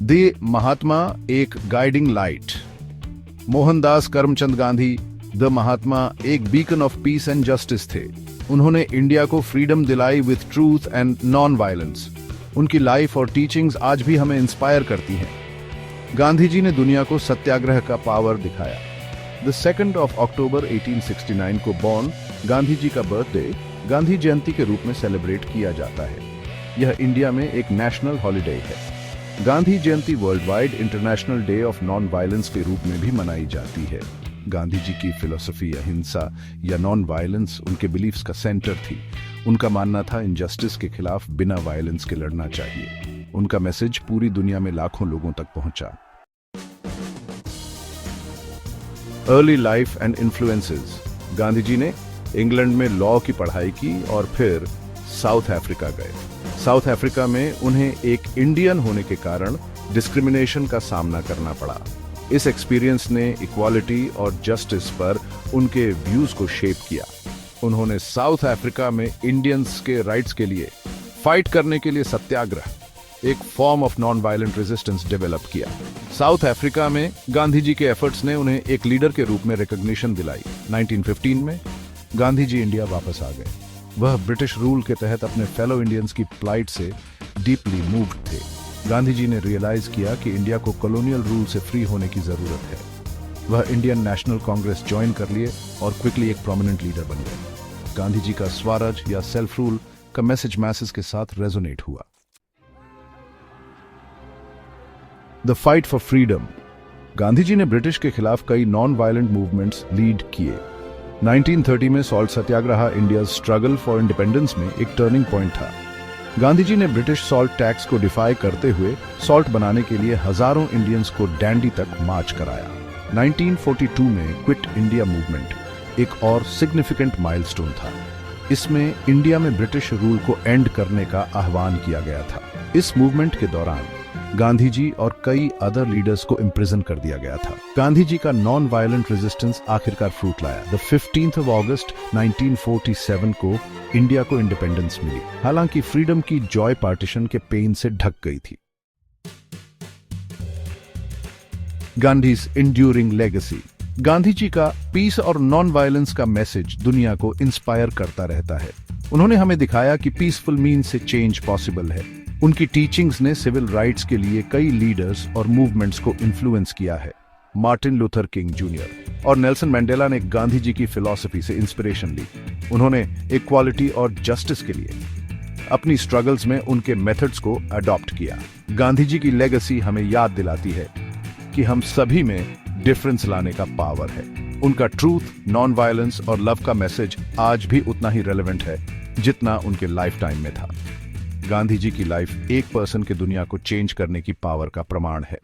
The Mahatma एक guiding light. Mohandas Karamchand Gandhi the Mahatma एक beacon of peace and justice थे। उन्होंने इंडिया को फ्रीडम दिलाई with truth and non violence. उनकी लाइफ और टीचिंग्स आज भी हमें इंस्पायर करती हैं। गांधी जी ने दुनिया को सत्याग्रह का पावर दिखाया। द 2nd of October 1869 को बॉर्न गांधी जी का बर्थडे गांधी जयंती के रूप में सेलिब्रेट किया जाता है। यह इंडिया में एक नेशनल हॉलिडे है। Gandhi Jayanti worldwide international day of non violence के रूप में भी मनाई जाती है। गांधी जी की फिलॉसफी अहिंसा या नॉन वायलेंस उनके बिलीफ्स का सेंटर थी। उनका मानना था इनजस्टिस के खिलाफ बिना वायलेंस के लड़ना चाहिए। उनका मैसेज पूरी दुनिया में लाखों लोगों तक पहुंचा। Early life and influences. Gandhi ji ने इंग्लैंड में लॉ की पढ़ाई की और फिर साउथ अफ्रीका गए। साउथ अफ्रीका में उन्हें एक इंडियन होने के कारण डिस्क्रिमिनेशन का सामना करना पड़ा। इस एक्सपीरियंस ने इक्वालिटी और जस्टिस पर उनके व्यूज को शेप किया। उन्होंने साउथ अफ्रीका में इंडियंस के राइट्स के लिए फाइट करने के लिए सत्याग्रह, एक form of non violent resistance develop किया। साउथ अफ्रीका में गांधी जी के एफर्ट्स ने उन्हें एक लीडर के रूप में रिकॉग्निशन दिलाई। 1915 में गांधी जी इंडिया वापस आ गए। वह ब्रिटिश रूल के तहत अपने फेलो इंडियंस की प्लाइट से डीपली मूव्ड थे। गांधी जी ने रियलाइज किया कि इंडिया को कॉलोनियल रूल से फ्री होने की जरूरत है। वह इंडियन नेशनल कांग्रेस ज्वाइन कर लिए और क्विकली एक प्रोमिनेंट लीडर बन गए। गांधी जी का स्वराज या सेल्फ रूल का मैसेज मैसेज के साथ रेजोनेट हुआ। The fight for freedom. Gandhi ji ने ब्रिटिश के खिलाफ कई नॉन वायलेंट मूवमेंट्स लीड किए। 1930 में salt Satyagraha India struggle for independence में एक टर्निंग पॉइंट था। गांधी जी ने ब्रिटिश सॉल्ट टैक्स को डिफाई करते हुए सॉल्ट बनाने के लिए हजारों इंडियंस को डैंडी तक मार्च कराया। 1942 में क्विट इंडिया मूवमेंट एक और सिग्निफिकेंट माइलस्टोन था। इसमें इंडिया में ब्रिटिश रूल को एंड करने का आह्वान किया गया था। इस मूवमेंट के दौरान गांधी जी और कई अदर लीडर्स को इम्प्रिजन कर दिया गया था। गांधी जी का नॉन वायलेंट रेजिस्टेंस आखिरकार फ्रूट लाया। द 15th of August 1947 को इंडिया को इंडिपेंडेंस मिली। हालांकि फ्रीडम की जॉय पार्टीशन के पेन से ढक गई थी। Gandhi's enduring legacy. गांधी जी का पीस और नॉन वायलेंस का मैसेज दुनिया को इंस्पायर करता रहता है। उन्होंने हमें दिखाया कि पीसफुल मीन्स से चेंज पॉसिबल है। उनकी टीचिंग्स ने सिविल राइट्स के लिए कई लीडर्स और मूवमेंट्स को इन्फ्लुएंस किया है। मार्टिन लूथर किंग जूनियर और नेल्सन मंडेला ने गांधी जी की फिलॉसफी से इंस्पिरेशन ली। उन्होंने इक्वालिटी और जस्टिस के लिए अपनी स्ट्रगल्स में उनके मेथड्स को अडॉप्ट किया। गांधी जी की लेगेसी हमें याद दिलाती है कि हम सभी में डिफरेंस लाने का पावर है। उनका ट्रूथ, नॉन वायलेंस और लव का मैसेज आज भी उतना ही रेलेवेंट है जितना उनके लाइफ टाइम में था। गांधी जी की लाइफ एक पर्सन के दुनिया को चेंज करने की पावर का प्रमाण है।